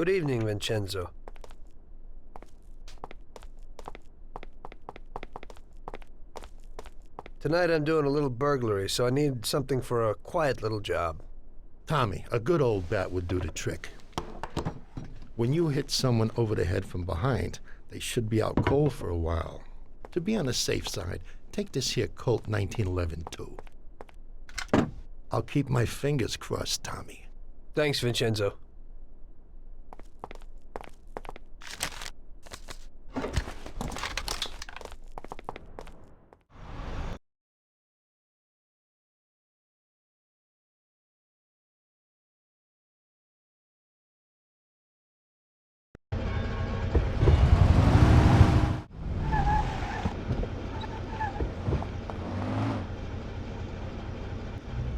Good evening, Vincenzo. Tonight I'm doing a little burglary, so I need something for a quiet little job. Tommy, a good old bat would do the trick. When you hit someone over the head from behind, they should be out cold for a while. To be on the safe side, take this here Colt 1911 too. I'll keep my fingers crossed, Tommy. Thanks, Vincenzo.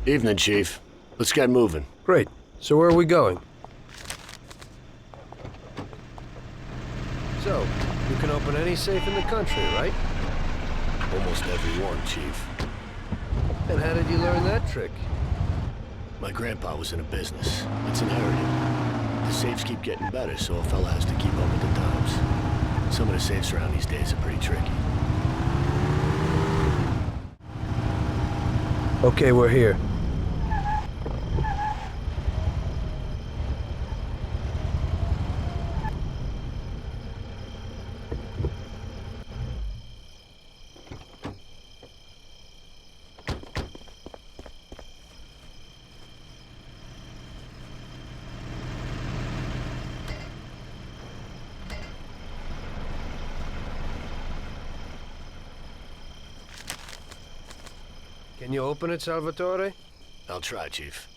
Evening, Chief. Let's get moving. Great. So where are we going? So, you can open any safe in the country, right? Almost every one, Chief. And how did you learn that trick? My grandpa was in a business. It's inherited. The safes keep getting better, so a fella has to keep up with the times. Some of the safes around these days are pretty tricky. Okay, we're here. Can you open it, Salvatore? I'll try, Chief.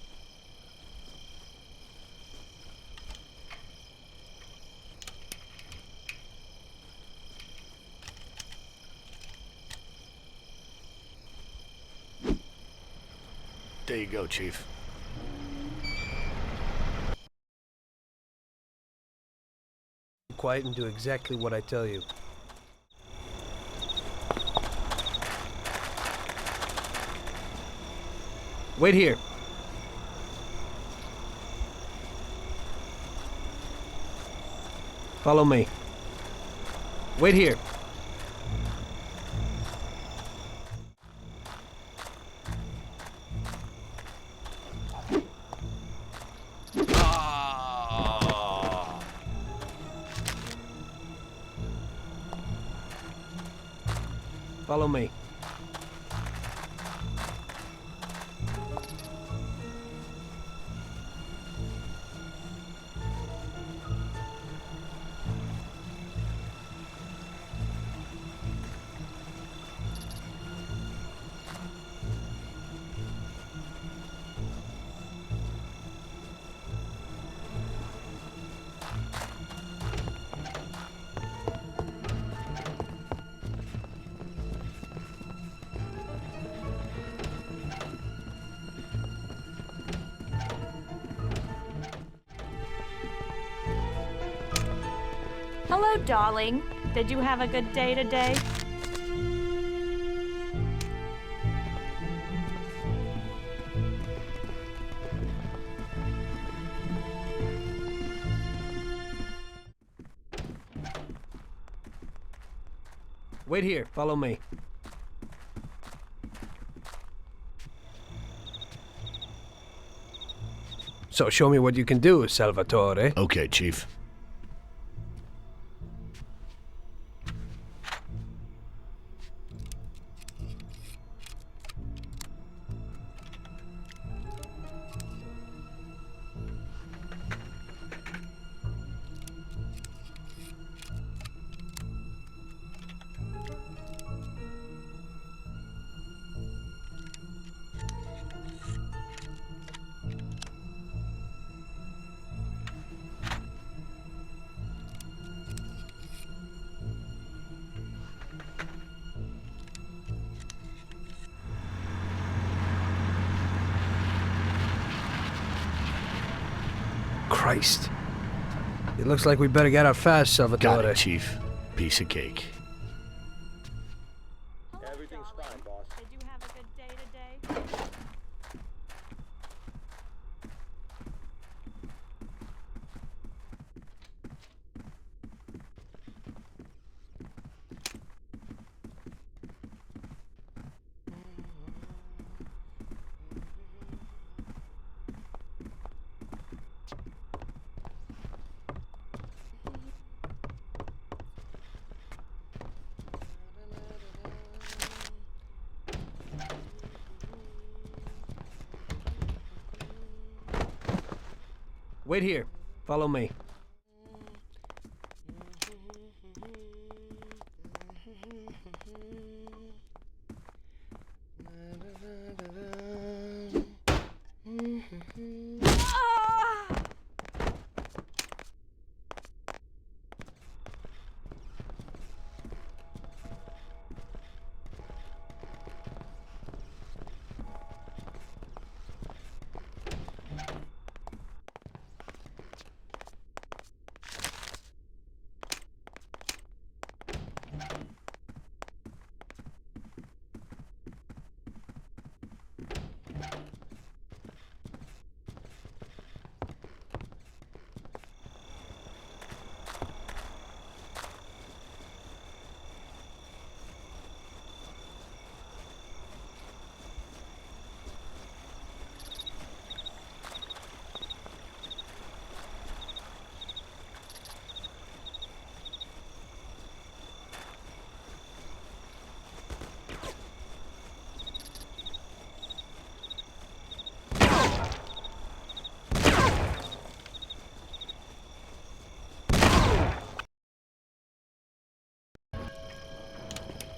There you go, Chief. Be quiet and do exactly what I tell you. Wait here. Follow me. Wait here. Follow me. Hello, darling. Did you have a good day today? Wait here. Follow me. So show me what you can do, Salvatore. Okay, Chief. Christ. It looks like we better get out fast, Salvatore. Got it, Chief. Piece of cake. Everything's fine, boss. Did you have a good day today? Wait here. Follow me.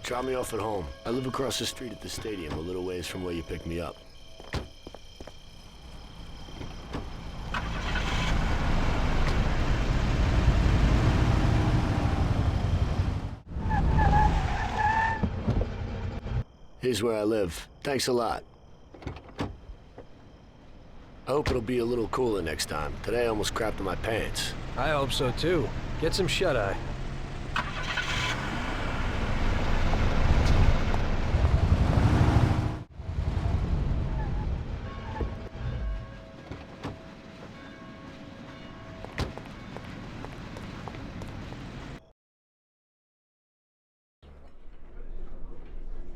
Drop me off at home. I live across the street at the stadium, a little ways from where you picked me up. Here's where I live. Thanks a lot. I hope it'll be a little cooler next time. Today I almost crapped in my pants. I hope so too. Get some shut-eye.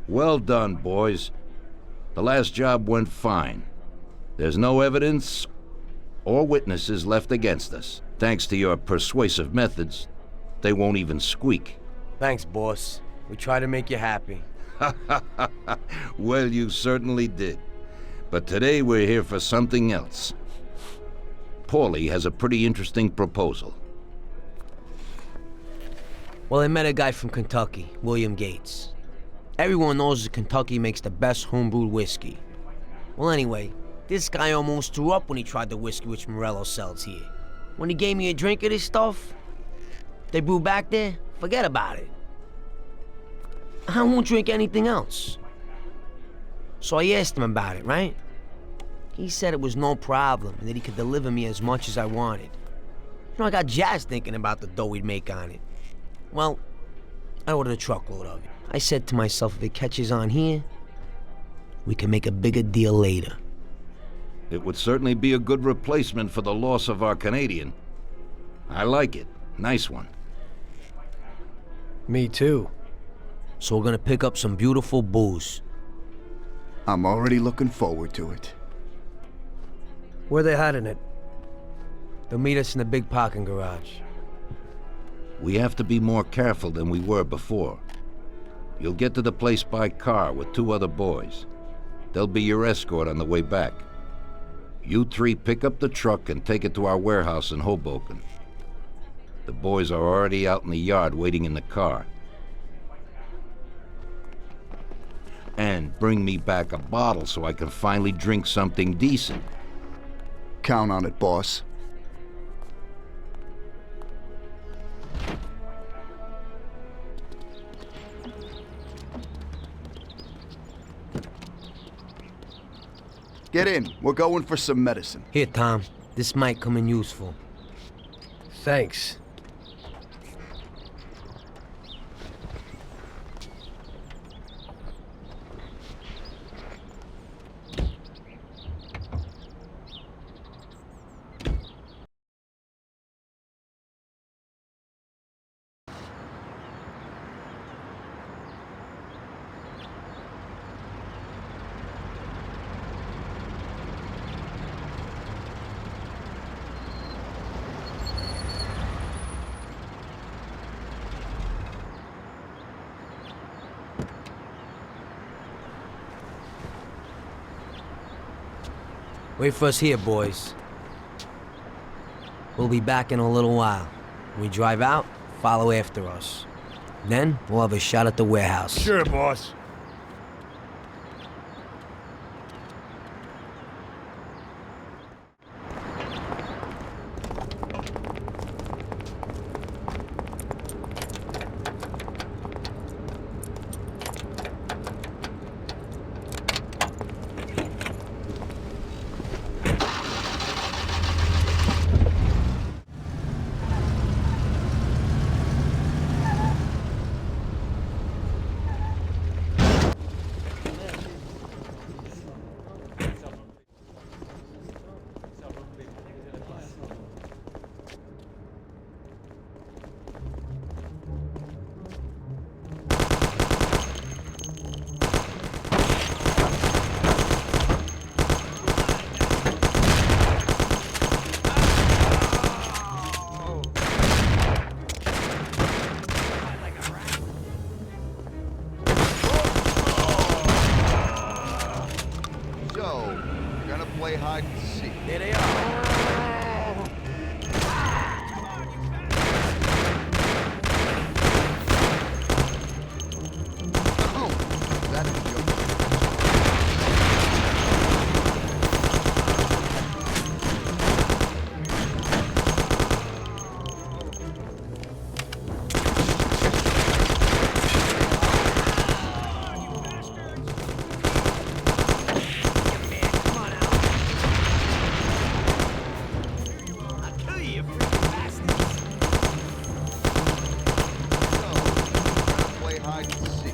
Well done, boys. The last job went fine. There's no evidence or witnesses left against us. Thanks to your persuasive methods, they won't even squeak. Thanks, boss. We try to make you happy. Well, you certainly did. But today we're here for something else. Paulie has a pretty interesting proposal. Well, I met a guy from Kentucky, William Gates. Everyone knows that Kentucky makes the best homebrewed whiskey. Well, anyway, this guy almost threw up when he tried the whiskey which Morello sells here. When he gave me a drink of this stuff, they brew back there, forget about it. I won't drink anything else. So I asked him about it, right? He said it was no problem and that he could deliver me as much as I wanted. I got jazzed thinking about the dough we'd make on it. Well, I ordered a truckload of it. I said to myself, if it catches on here, we can make a bigger deal later. It would certainly be a good replacement for the loss of our Canadian. I like it. Nice one. Me too. So we're gonna pick up some beautiful booze. I'm already looking forward to it. Where they hiding it? They'll meet us in the big parking garage. We have to be more careful than we were before. You'll get to the place by car with 2 other boys. They'll be your escort on the way back. You 3 pick up the truck and take it to our warehouse in Hoboken. The boys are already out in the yard waiting in the car. And bring me back a bottle so I can finally drink something decent. Count on it, boss. Get in. We're going for some medicine. Here, Tom. This might come in useful. Thanks. Wait for us here, boys. We'll be back in a little while. We drive out, follow after us. Then we'll have a shot at the warehouse. Sure, boss. Play hide and seek. There they are. Oh, that is good. Play hide and seek.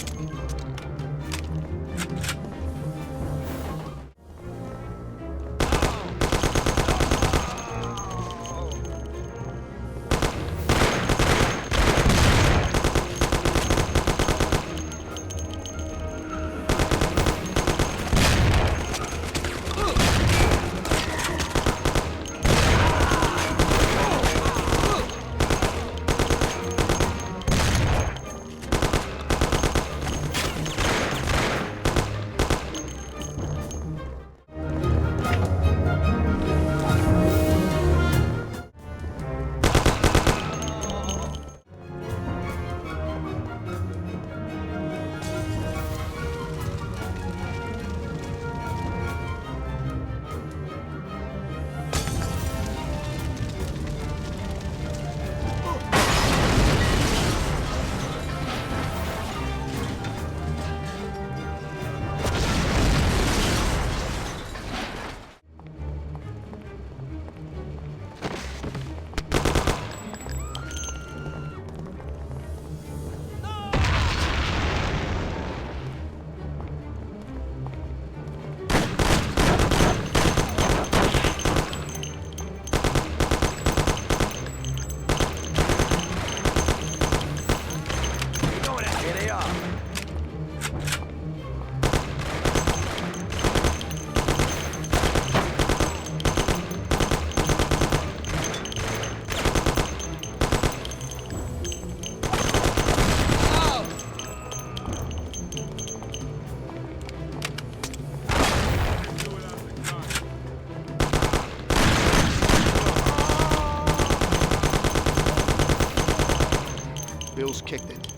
Bill's kicked it.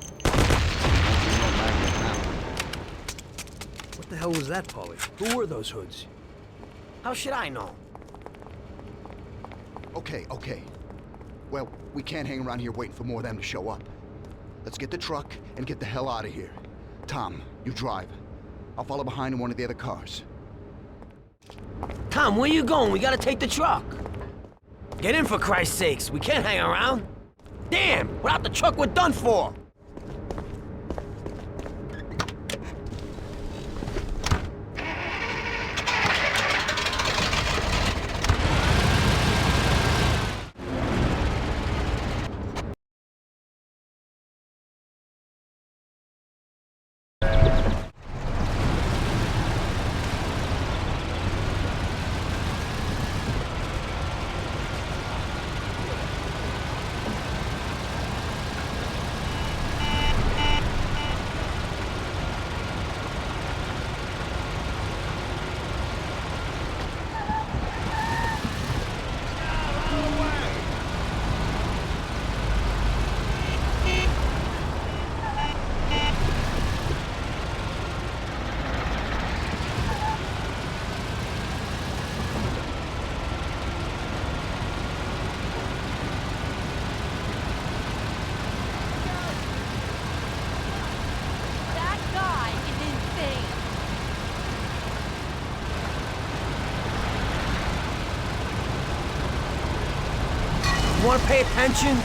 What the hell was that, Paulie? Who were those hoods? How should I know? Okay. Well, we can't hang around here waiting for more of them to show up. Let's get the truck and get the hell out of here. Tom, you drive. I'll follow behind in one of the other cars. Tom, where you going? We gotta take the truck. Get in, for Christ's sakes. We can't hang around. Damn! Without the truck, we're done for! You wanna pay attention?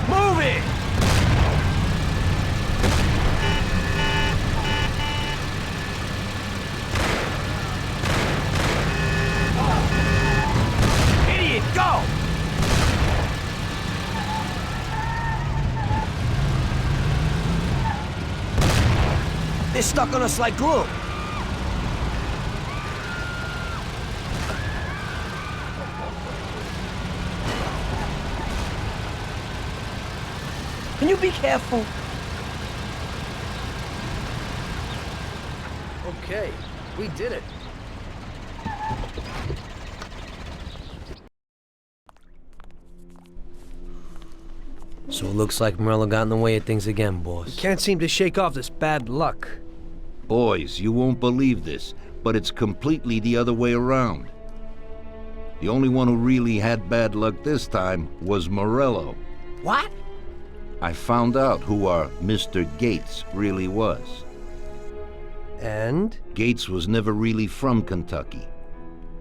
Move it! Idiot, go! They're stuck on us like glue. Can you be careful? Okay, we did it. So it looks like Morello got in the way of things again, boss. Can't seem to shake off this bad luck. Boys, you won't believe this, but it's completely the other way around. The only one who really had bad luck this time was Morello. What? I found out who our Mr. Gates really was. And? Gates was never really from Kentucky.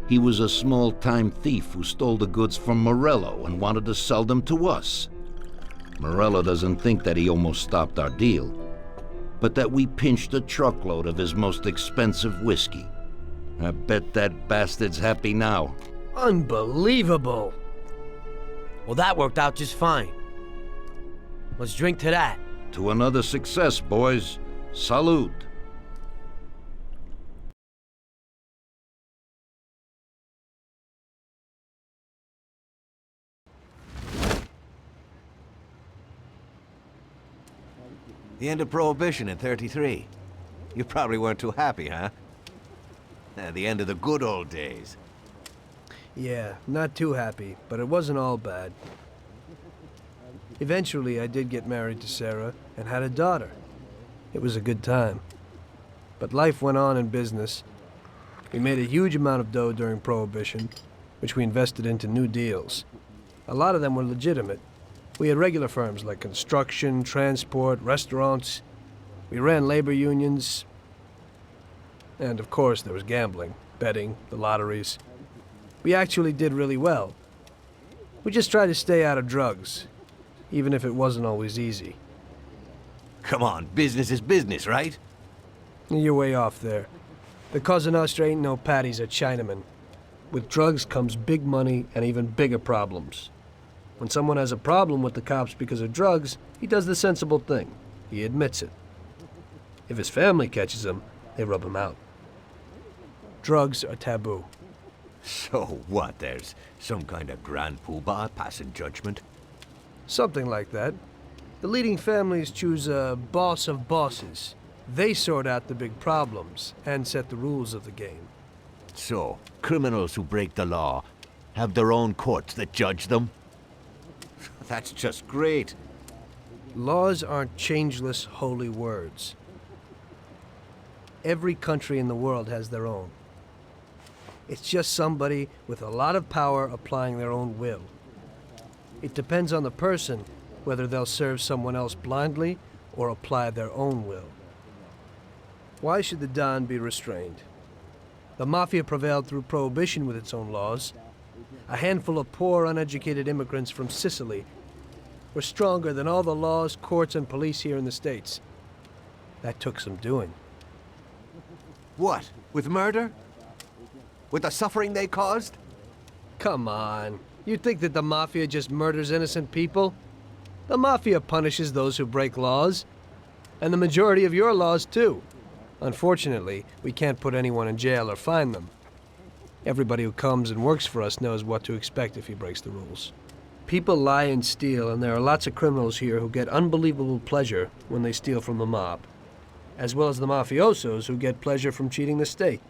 He was a small-time thief who stole the goods from Morello and wanted to sell them to us. Morello doesn't think that he almost stopped our deal, but that we pinched a truckload of his most expensive whiskey. I bet that bastard's happy now. Unbelievable! Well, that worked out just fine. Let's drink to that. To another success, boys. Salute. The end of Prohibition in '33. You probably weren't too happy, huh? The end of the good old days. Yeah, not too happy, but it wasn't all bad. Eventually, I did get married to Sarah and had a daughter. It was a good time. But life went on in business. We made a huge amount of dough during Prohibition, which we invested into new deals. A lot of them were legitimate. We had regular firms like construction, transport, restaurants. We ran labor unions. And of course, there was gambling, betting, the lotteries. We actually did really well. We just tried to stay out of drugs, even if it wasn't always easy. Come on, business is business, right? You're way off there. The Cosa Nostra ain't no Paddies or Chinamen. With drugs comes big money and even bigger problems. When someone has a problem with the cops because of drugs, he does the sensible thing. He admits it. If his family catches him, they rub him out. Drugs are taboo. So what, there's some kind of grand poobah passing judgment? Something like that. The leading families choose a boss of bosses. They sort out the big problems and set the rules of the game. So, criminals who break the law have their own courts that judge them? That's just great. Laws aren't changeless holy words. Every country in the world has their own. It's just somebody with a lot of power applying their own will. It depends on the person whether they'll serve someone else blindly or apply their own will. Why should the Don be restrained? The Mafia prevailed through Prohibition with its own laws. A handful of poor, uneducated immigrants from Sicily were stronger than all the laws, courts, and police here in the States. That took some doing. What, with murder? With the suffering they caused? Come on. You think that the Mafia just murders innocent people? The Mafia punishes those who break laws, and the majority of your laws, too. Unfortunately, we can't put anyone in jail or fine them. Everybody who comes and works for us knows what to expect if he breaks the rules. People lie and steal, and there are lots of criminals here who get unbelievable pleasure when they steal from the mob, as well as the mafiosos who get pleasure from cheating the state.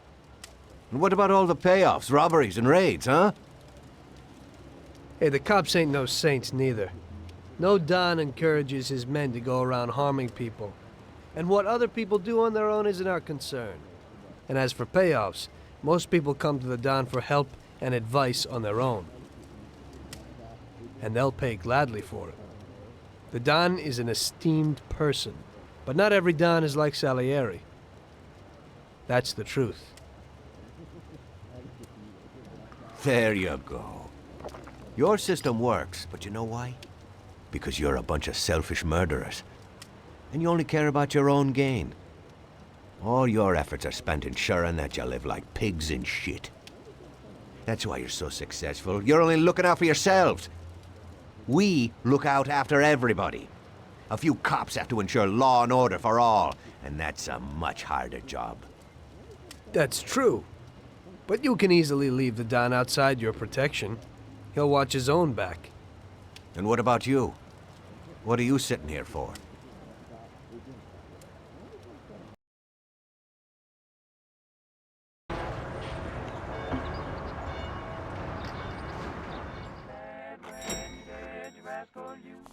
And what about all the payoffs, robberies, and raids, huh? Hey, the cops ain't no saints neither. No Don encourages his men to go around harming people. And what other people do on their own isn't our concern. And as for payoffs, most people come to the Don for help and advice on their own. And they'll pay gladly for it. The Don is an esteemed person, but not every Don is like Salieri. That's the truth. There you go. Your system works, but you know why? Because you're a bunch of selfish murderers. And you only care about your own gain. All your efforts are spent ensuring that you live like pigs in shit. That's why you're so successful. You're only looking out for yourselves. We look out after everybody. A few cops have to ensure law and order for all, and that's a much harder job. That's true. But you can easily leave the Don outside your protection. He'll watch his own back. And what about you? What are you sitting here for?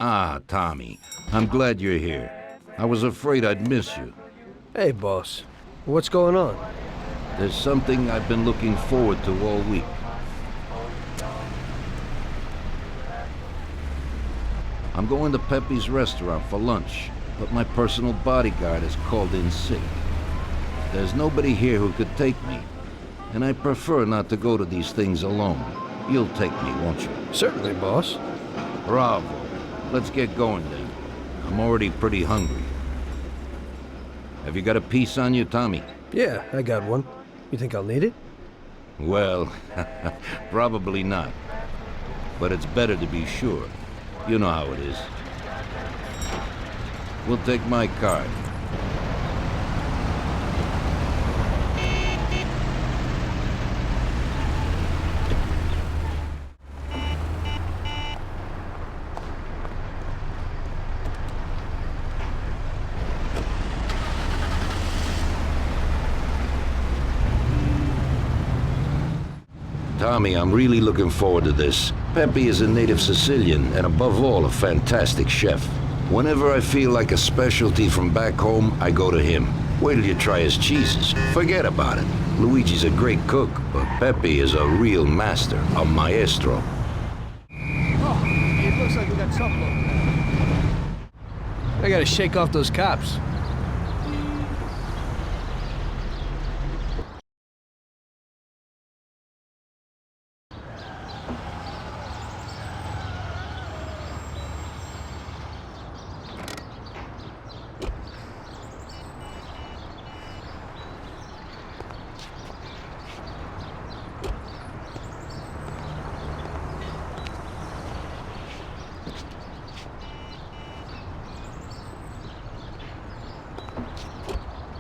Ah, Tommy. I'm glad you're here. I was afraid I'd miss you. Hey, boss. What's going on? There's something I've been looking forward to all week. I'm going to Pepe's restaurant for lunch, but my personal bodyguard is called in sick. There's nobody here who could take me, and I prefer not to go to these things alone. You'll take me, won't you? Certainly, boss. Bravo. Let's get going then. I'm already pretty hungry. Have you got a piece on you, Tommy? Yeah, I got one. You think I'll need it? Well, probably not. But it's better to be sure. You know how it is. We'll take my card. Tommy, I'm really looking forward to this. Pepe is a native Sicilian, and above all, a fantastic chef. Whenever I feel like a specialty from back home, I go to him. Wait till you try his cheeses. Forget about it. Luigi's a great cook, but Pepe is a real master, a maestro. Oh, it looks like we got trouble. I gotta shake off those cops.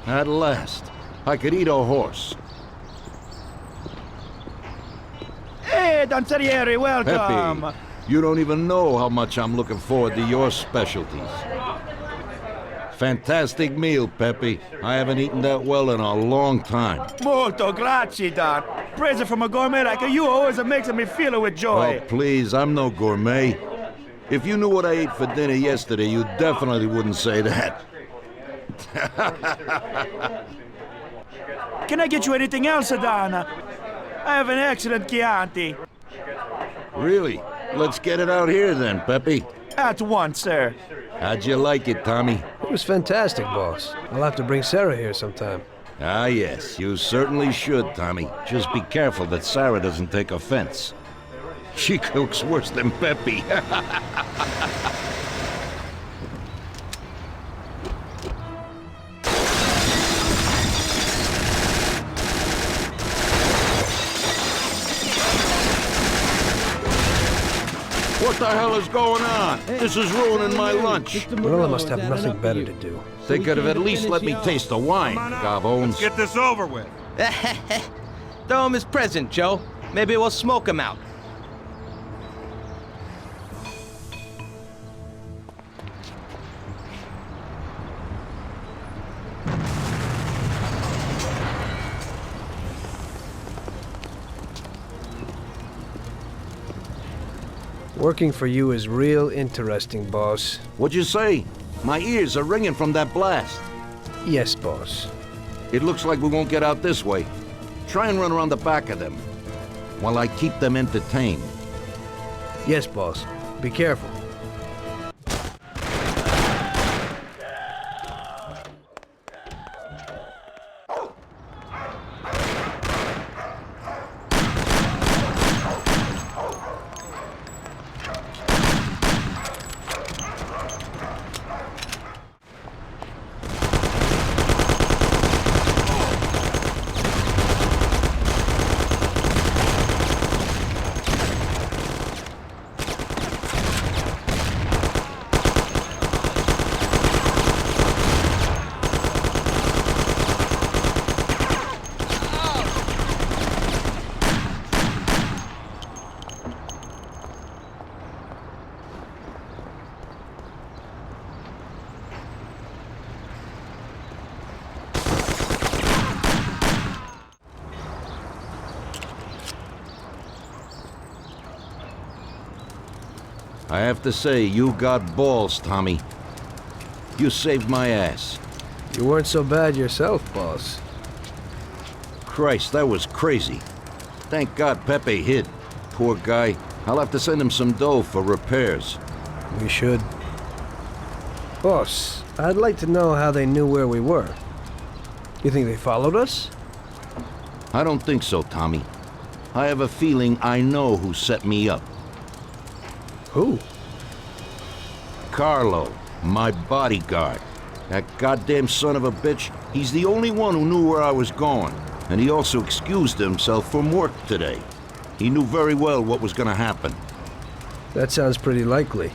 At last, I could eat a horse. Hey, Danzarieri, welcome! Pepe, you don't even know how much I'm looking forward to your specialties. Fantastic meal, Pepe. I haven't eaten that well in a long time. Molto grazie, Don. Praise from a gourmet like you always makes me feel with joy. Oh, please, I'm no gourmet. If you knew what I ate for dinner yesterday, you definitely wouldn't say that. Can I get you anything else, Don? I have an excellent Chianti. Really? Let's get it out here then, Pepe. At once, sir. How'd you like it, Tommy? It was fantastic, boss. I'll have to bring Sarah here sometime. Ah, yes, you certainly should, Tommy. Just be careful that Sarah doesn't take offense. She cooks worse than Pepe. What the hell is going on? This is ruining my lunch. Morello must have nothing better to do. They could have at least let me taste the wine, Gavones. Get this over with. Throw him his present, Joe. Maybe we'll smoke him out. Working for you is real interesting, boss. What'd you say? My ears are ringing from that blast. Yes, boss. It looks like we won't get out this way. Try and run around the back of them while I keep them entertained. Yes, boss. Be careful. I have to say, you got balls, Tommy. You saved my ass. You weren't so bad yourself, boss. Christ, that was crazy. Thank God Pepe hid. Poor guy. I'll have to send him some dough for repairs. We should. Boss, I'd like to know how they knew where we were. You think they followed us? I don't think so, Tommy. I have a feeling I know who set me up. Who? Carlo, my bodyguard. That goddamn son of a bitch, he's the only one who knew where I was going. And he also excused himself from work today. He knew very well what was gonna happen. That sounds pretty likely.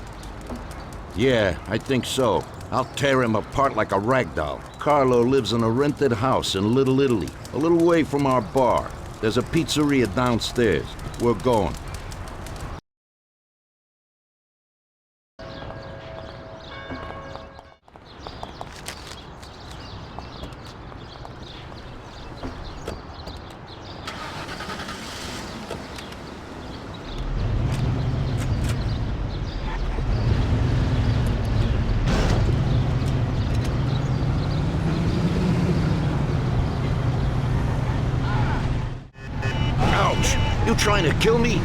Yeah, I think so. I'll tear him apart like a rag doll. Carlo lives in a rented house in Little Italy, a little way from our bar. There's a pizzeria downstairs. We're going. Ouch! You trying to kill me?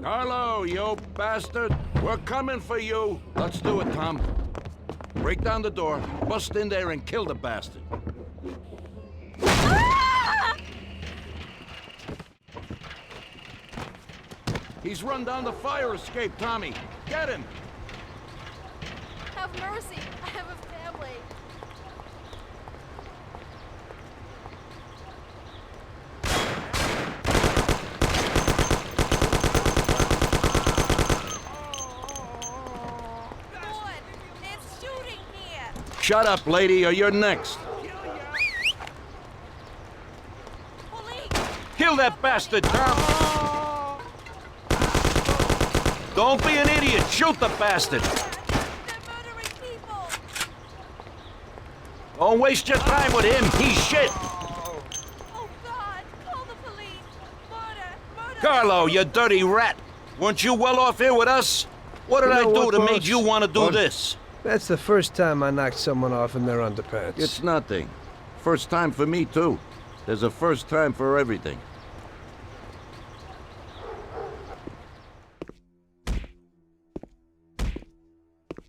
Carlo, you bastard! We're coming for you! Let's do it, Tom. Break down the door, bust in there, and kill the bastard. He's run down the fire escape, Tommy. Get him! Have mercy. I have a family. Good. It's shooting here. Shut up, lady, or you're next. Police. Kill that bastard, Tom! Don't be an idiot! Shoot the bastard! They're murdering people. Don't waste your time with him! He's shit! Oh, God. Call the police. Murder. Carlo, you dirty rat! Weren't you well off here with us? What did You I know do what, to boss? make you want to do this? That's the first time I knocked someone off in their underpants. It's nothing. First time for me, too. There's a first time for everything.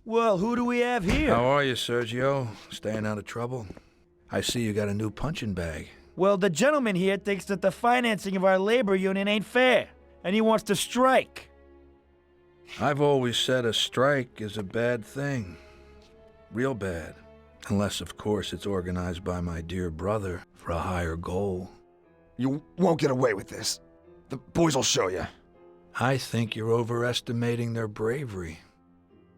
Well, who do we have here? How are you, Sergio? Staying out of trouble? I see you got a new punching bag. Well, the gentleman here thinks that the financing of our labor union ain't fair, and he wants to strike. I've always said a strike is a bad thing. Real bad. Unless, of course, it's organized by my dear brother for a higher goal. You won't get away with this. The boys will show you. I think you're overestimating their bravery.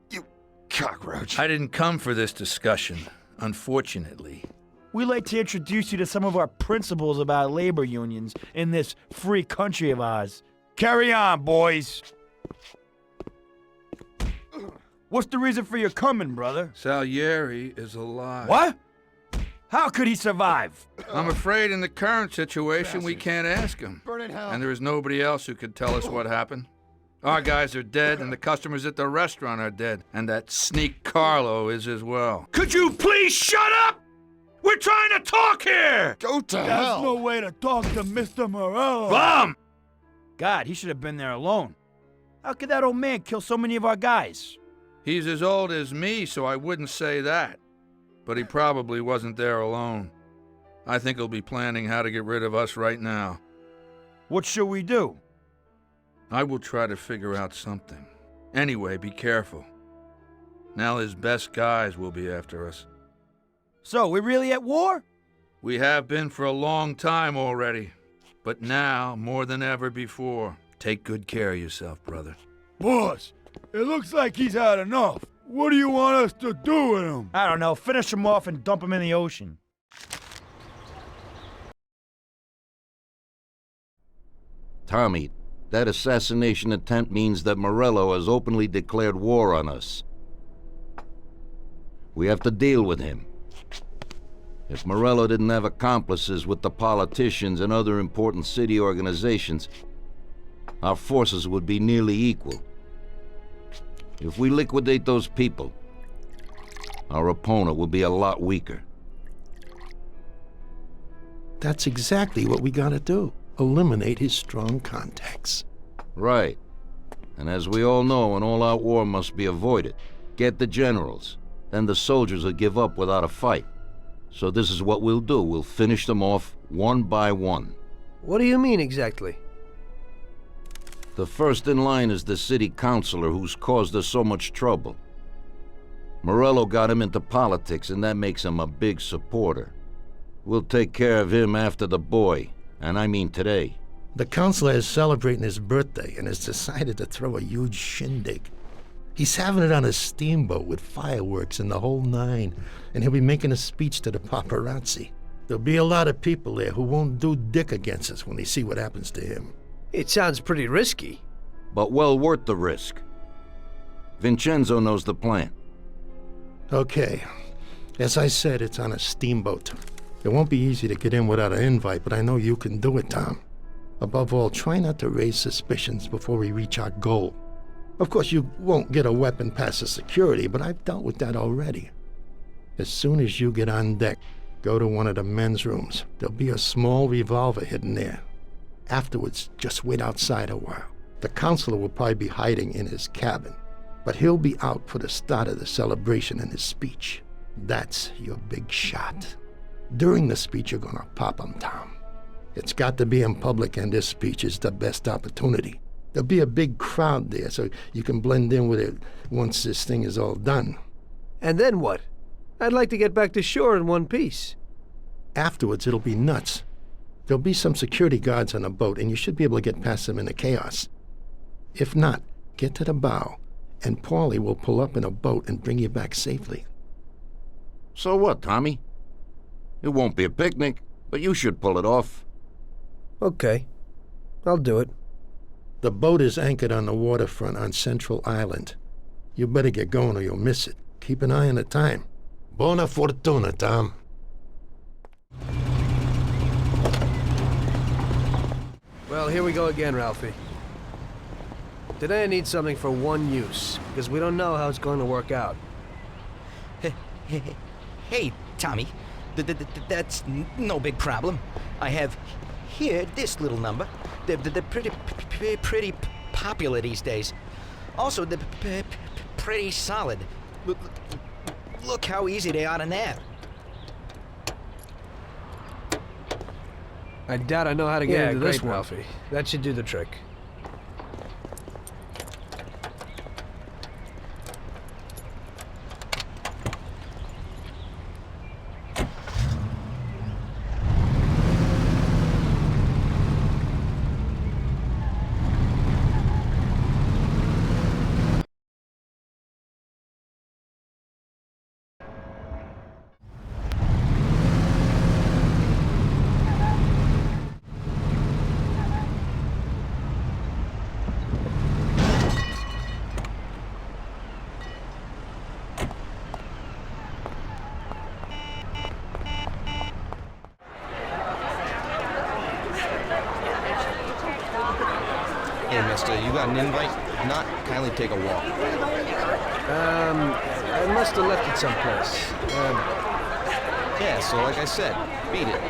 You cockroach. I didn't come for this discussion, unfortunately. We'd like to introduce you to some of our principles about labor unions in this free country of ours. Carry on, boys. What's the reason for your coming, brother? Salieri is alive. What? How could he survive? I'm afraid in the current situation we can't ask him. Burn in hell. And there is nobody else who could tell us what happened. Our guys are dead, and the customers at the restaurant are dead. And that sneak Carlo is as well. Could you please shut up? We're trying to talk here! Go to There's hell. no way to talk to Mr. Morello. Bum! God, he should have been there alone. How could that old man kill so many of our guys? He's as old as me, so I wouldn't say that. But he probably wasn't there alone. I think he'll be planning how to get rid of us right now. What should we do? I will try to figure out something. Anyway, be careful. Now his best guys will be after us. So, we're really at war? We have been for a long time already. But now, more than ever before, take good care of yourself, brother. Boss, it looks like he's had enough. What do you want us to do with him? I don't know. Finish him off and dump him in the ocean. Tommy, that assassination attempt means that Morello has openly declared war on us. We have to deal with him. If Morello didn't have accomplices with the politicians and other important city organizations, our forces would be nearly equal. If we liquidate those people, our opponent will be a lot weaker. That's exactly what we gotta do. Eliminate his strong contacts. Right. And as we all know, an all-out war must be avoided. Get the generals. Then the soldiers will give up without a fight. So this is what we'll do. We'll finish them off one by one. What do you mean exactly? The first in line is the city councilor who's caused us so much trouble. Morello got him into politics, and that makes him a big supporter. We'll take care of him after the boy, and I mean today. The councilor is celebrating his birthday and has decided to throw a huge shindig. He's having it on a steamboat with fireworks and the whole nine, and he'll be making a speech to the paparazzi. There'll be a lot of people there who won't do dick against us when they see what happens to him. It sounds pretty risky. But well worth the risk. Vincenzo knows the plan. Okay. As I said, it's on a steamboat. It won't be easy to get in without an invite, but I know you can do it, Tom. Above all, try not to raise suspicions before we reach our goal. Of course, you won't get a weapon past the security, but I've dealt with that already. As soon as you get on deck, go to one of the men's rooms. There'll be a small revolver hidden there. Afterwards, just wait outside a while. The counselor will probably be hiding in his cabin, but he'll be out for the start of the celebration and his speech. That's your big shot. During the speech, you're gonna pop him, Tom. It's got to be in public, and this speech is the best opportunity. There'll be a big crowd there, so you can blend in with it once this thing is all done. And then what? I'd like to get back to shore in one piece. Afterwards, it'll be nuts. There'll be some security guards on the boat, and you should be able to get past them in the chaos. If not, get to the bow, and Paulie will pull up in a boat and bring you back safely. So what, Tommy? It won't be a picnic, but you should pull it off. Okay. I'll do it. The boat is anchored on the waterfront on Central Island. You better get going or you'll miss it. Keep an eye on the time. Buona fortuna, Tom. Well, here we go again, Ralphie. Today I need something for one use, because we don't know how it's going to work out. Hey, Tommy. That's no big problem. I have here this little number. They're pretty popular these days. Also, they're pretty solid. Look how easy they are to nab. I doubt I know how to get into this one. Ralphie. That should do the trick. Hey, mister, you got an invite? If not, kindly take a walk. I must have left it someplace. Yeah, so like I said, beat it.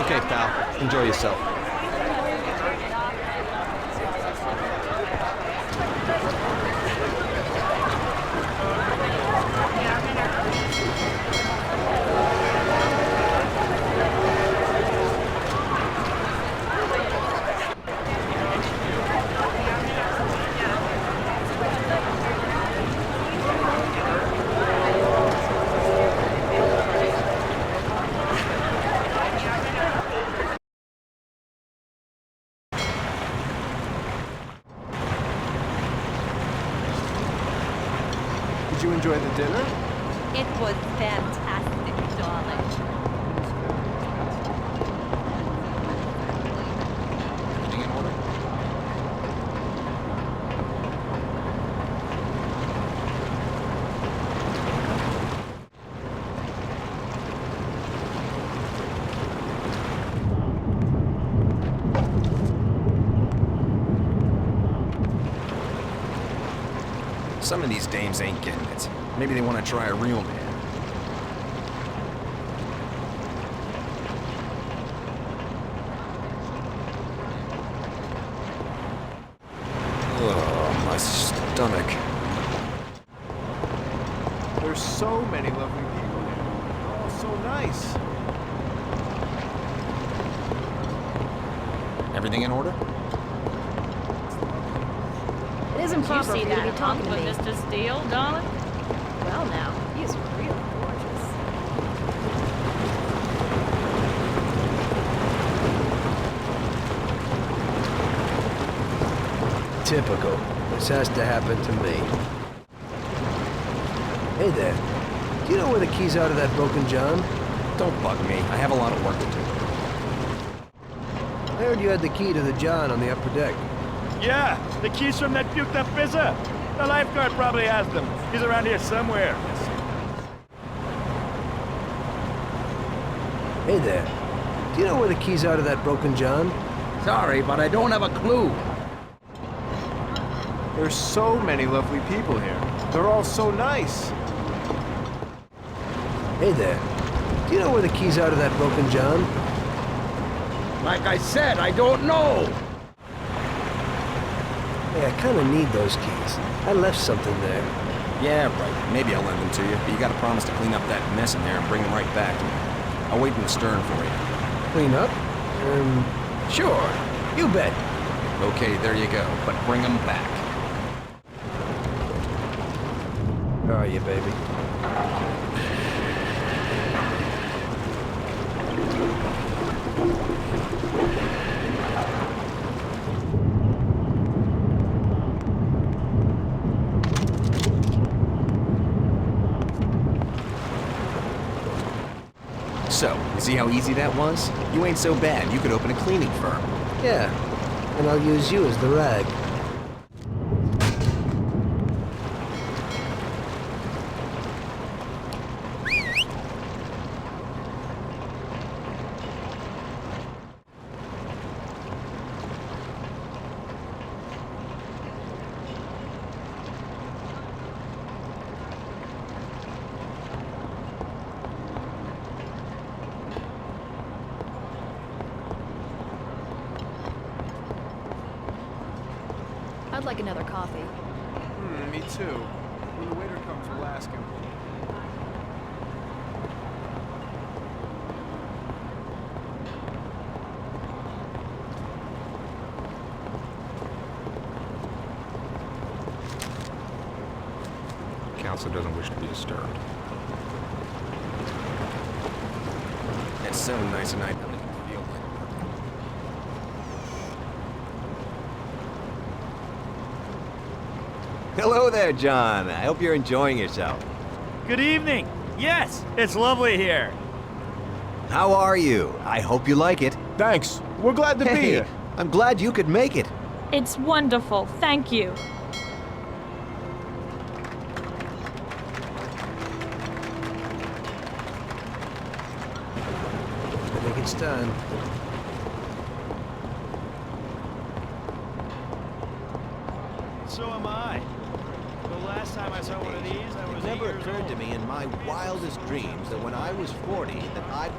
Okay, pal. Enjoy yourself. Did you enjoy the dinner? It was fantastic, darling. Everything in order? Some of these dames ain't getting it. Maybe they want to try a real man. Oh, my stomach. There's so many lovely people here. They're all so nice. Everything in order? It isn't proper for See you to be that talking hunk to me. with Mr. Steele, darling? Well now, he's really gorgeous. Typical. This has to happen to me. Hey there. Do you know where the keys are to that broken John? Don't bug me. I have a lot of work to do. I heard you had the key to the John on the upper deck. Yeah, the keys from that puked up fizzer. The lifeguard probably has them. He's around here somewhere. Hey there. Do you know where the keys are to that broken John? Sorry, but I don't have a clue. There's so many lovely people here. They're all so nice. Hey there. Do you know where the keys are to that broken John? Like I said, I don't know. Hey, I kind of need those keys. I left something there. Yeah, right. Maybe I'll lend them to you, but you gotta promise to clean up that mess in there and bring them right back to me. I'll wait in the stern for you. Clean up? Sure. You bet. Okay, there you go. But bring them back. How are you, baby? So, you see how easy that was? You ain't so bad. You could open a cleaning firm. Yeah. And I'll use you as the rag. I'd like another coffee. Me too. When the waiter comes, we'll ask him. Counselor doesn't wish to be disturbed. It's so nice and I don't even feel like Hello there, John. I hope you're enjoying yourself. Good evening. Yes, it's lovely here. How are you? I hope you like it. Thanks. We're glad to be Hey, here. I'm glad you could make it. It's wonderful. Thank you. I think it's time. So am I. The last time I saw one of these, I was It never 8 years occurred to old. me in my wildest dreams that when I was 40 that I'd...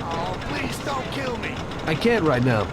Oh, please don't kill me. I can't right now.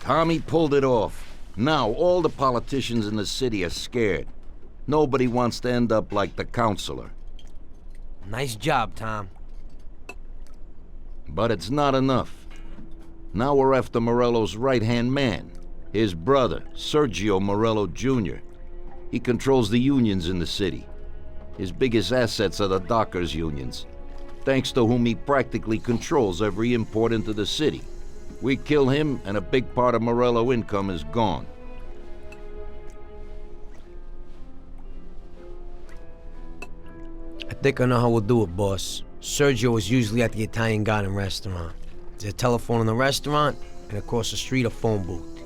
Tommy pulled it off. Now all the politicians in the city are scared. Nobody wants to end up like the counselor. Nice job, Tom. But it's not enough. Now we're after Morello's right-hand man, his brother, Sergio Morello Jr. He controls the unions in the city. His biggest assets are the dockers' unions, thanks to whom he practically controls every import into the city. We kill him, and a big part of Morello income is gone. I think I know how we'll do it, boss. Sergio is usually at the Italian Garden restaurant. There's a telephone in the restaurant, and across the street a phone booth.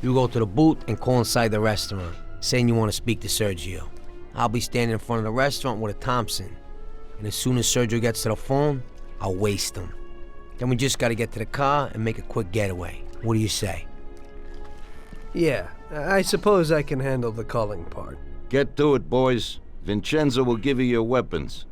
You go to the booth and call inside the restaurant, saying you want to speak to Sergio. I'll be standing in front of the restaurant with a Thompson, and as soon as Sergio gets to the phone, I'll waste him. Then we just gotta get to the car and make a quick getaway. What do you say? Yeah, I suppose I can handle the calling part. Get to it, boys. Vincenzo will give you your weapons.